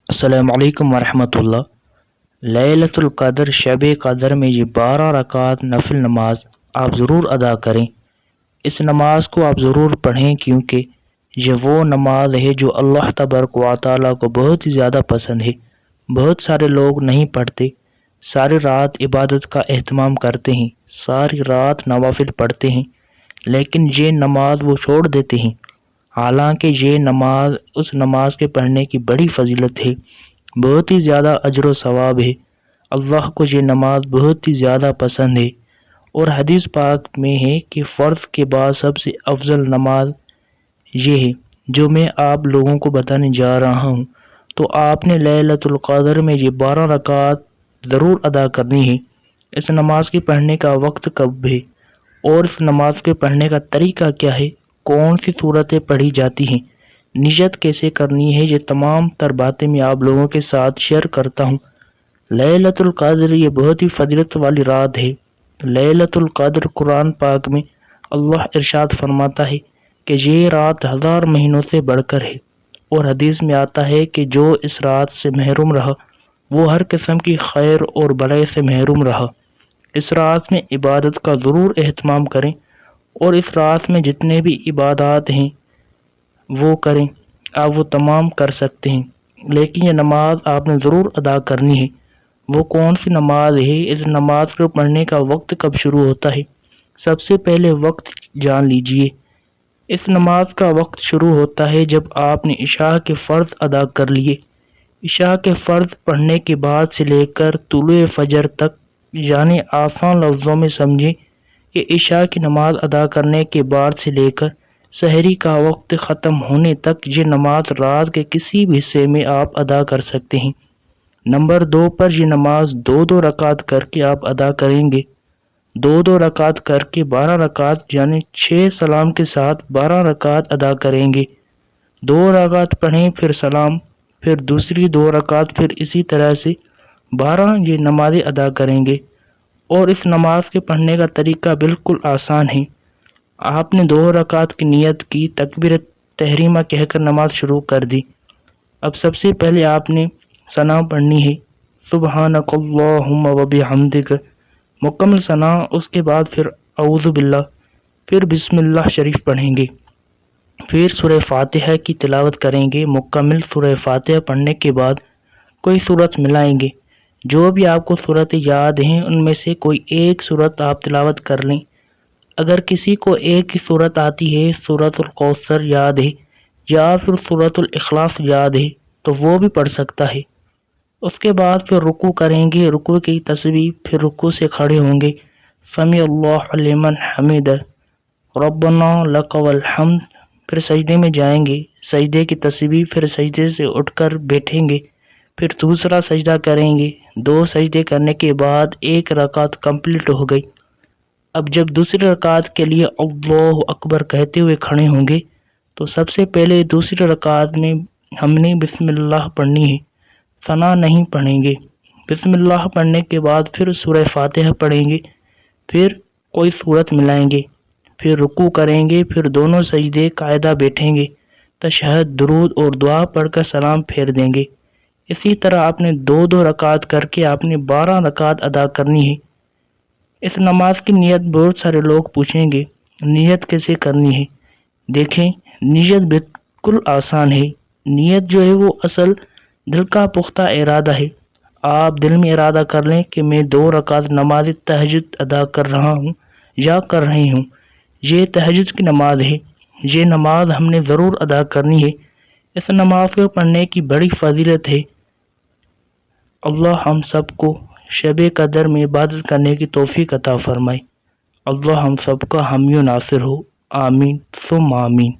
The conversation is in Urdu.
السلام علیکم ورحمۃ اللہ۔ لیلۃ القدر شب قدر میں یہ 12 رکعت نفل نماز آپ ضرور ادا کریں۔ اس نماز کو آپ ضرور پڑھیں کیونکہ یہ وہ نماز ہے جو اللہ تبارک و تعالیٰ کو بہت ہی زیادہ پسند ہے۔ بہت سارے لوگ نہیں پڑھتے، ساری رات عبادت کا اہتمام کرتے ہیں، ساری رات نوافل پڑھتے ہیں، لیکن یہ نماز وہ چھوڑ دیتے ہیں۔ حالانکہ یہ نماز اس نماز کے پڑھنے کی بڑی فضیلت ہے، بہت ہی زیادہ اجر و ثواب ہے۔ اللہ کو یہ نماز بہت ہی زیادہ پسند ہے، اور حدیث پاک میں ہے کہ فرض کے بعد سب سے افضل نماز یہ ہے جو میں آپ لوگوں کو بتانے جا رہا ہوں۔ تو آپ نے لیلۃ القدر میں یہ 12 رکعت ضرور ادا کرنی ہے۔ اس نماز کے پڑھنے کا وقت کب ہے اور اس نماز کے پڑھنے کا طریقہ کیا ہے، کون سی صورتیں پڑھی جاتی ہیں، نیت کیسے کرنی ہے، یہ تمام تر باتیں میں آپ لوگوں کے ساتھ شیئر کرتا ہوں۔ لیلۃ القدر یہ بہت ہی فضیلت والی رات ہے۔ لیلۃ القدر قرآن پاک میں اللہ ارشاد فرماتا ہے کہ یہ رات 1000 مہینوں سے بڑھ کر ہے، اور حدیث میں آتا ہے کہ جو اس رات سے محروم رہا وہ ہر قسم کی خیر اور بھلائی سے محروم رہا۔ اس رات میں عبادت کا ضرور اہتمام کریں، اور اس رات میں جتنے بھی عبادات ہیں وہ کریں، آپ وہ تمام کر سکتے ہیں، لیکن یہ نماز آپ نے ضرور ادا کرنی ہے۔ وہ کون سی نماز ہے، اس نماز کو پڑھنے کا وقت کب شروع ہوتا ہے؟ سب سے پہلے وقت جان لیجئے۔ اس نماز کا وقت شروع ہوتا ہے جب آپ نے عشاء کے فرض ادا کر لیے۔ عشاء کے فرض پڑھنے کے بعد سے لے کر طلوع فجر تک، یعنی آسان لفظوں میں سمجھیں کہ عشاء کی نماز ادا کرنے کے بعد سے لے کر سحری کا وقت ختم ہونے تک یہ نماز رات کے کسی بھی حصے میں آپ ادا کر سکتے ہیں۔ نمبر 2 پر یہ نماز 2 رکعت کر کے آپ ادا کریں گے۔ 2 رکعت کر کے 12 رکعت یعنی 6 سلام کے ساتھ 12 رکعت ادا کریں گے۔ 2 رکعت پڑھیں، پھر سلام، پھر دوسری 2 رکعت، پھر اسی طرح سے 12 یہ نمازیں ادا کریں گے۔ اور اس نماز کے پڑھنے کا طریقہ بالکل آسان ہے۔ آپ نے 2 رکعت کی نیت کی، تکبیر تحریمہ کہہ کر نماز شروع کر دی۔ اب سب سے پہلے آپ نے ثنا پڑھنی ہے، سبحانک اللہم و بحمدک، مکمل ثنا۔ اس کے بعد پھر اعوذ باللہ، پھر بسم اللہ شریف پڑھیں گے، پھر سورہ فاتحہ کی تلاوت کریں گے۔ مکمل سورہ فاتحہ پڑھنے کے بعد کوئی سورت ملائیں گے، جو بھی آپ کو سورت یاد ہیں ان میں سے کوئی ایک سورت آپ تلاوت کر لیں۔ اگر کسی کو ایک ہی سورت آتی ہے، سورۃ الکوثر یاد ہے یا پھر سورۃ الاخلاص یاد ہے، تو وہ بھی پڑھ سکتا ہے۔ اس کے بعد پھر رکوع کریں گے، رکوع کی تسبیح، پھر رکوع سے کھڑے ہوں گے، سمیع اللہ لمن حمدہ، ربنا لک الحمد، پھر سجدے میں جائیں گے، سجدے کی تسبیح، پھر سجدے سے اٹھ کر بیٹھیں گے، پھر دوسرا سجدہ کریں گے۔ 2 سجدے کرنے کے بعد 1 رکعت کمپلیٹ ہو گئی۔ اب جب دوسری رکعت کے لیے اللہ اکبر کہتے ہوئے کھڑے ہوں گے، تو سب سے پہلے دوسری رکعت میں ہم نے بسم اللہ پڑھنی ہے، ثنا نہیں پڑھیں گے۔ بسم اللہ پڑھنے کے بعد پھر سورہ فاتحہ پڑھیں گے، پھر کوئی سورت ملائیں گے، پھر رکوع کریں گے، پھر دونوں سجدے قاعدہ بیٹھیں گے، تشہد، درود اور دعا پڑھ کر سلام پھیر دیں گے۔ اسی طرح آپ نے 2 رکعت کر کے آپ نے 12 رکعت ادا کرنی ہے۔ اس نماز کی نیت بہت سارے لوگ پوچھیں گے، نیت کیسے کرنی ہے؟ دیکھیں، نیت بالکل آسان ہے۔ نیت جو ہے وہ اصل دل کا پختہ ارادہ ہے۔ آپ دل میں ارادہ کر لیں کہ میں 2 رکعت نماز تہجد ادا کر رہا ہوں یا کر رہی ہوں۔ یہ تہجد کی نماز ہے، یہ نماز ہم نے ضرور ادا کرنی ہے۔ اس نماز کو پڑھنے کی بڑی فضیلت ہے۔ اللہ ہم سب کو شب قدر میں عبادت کرنے کی توفیق عطا فرمائے۔ اللہ ہم سب کا حامی و ناصر ہو، آمین ثم آمین۔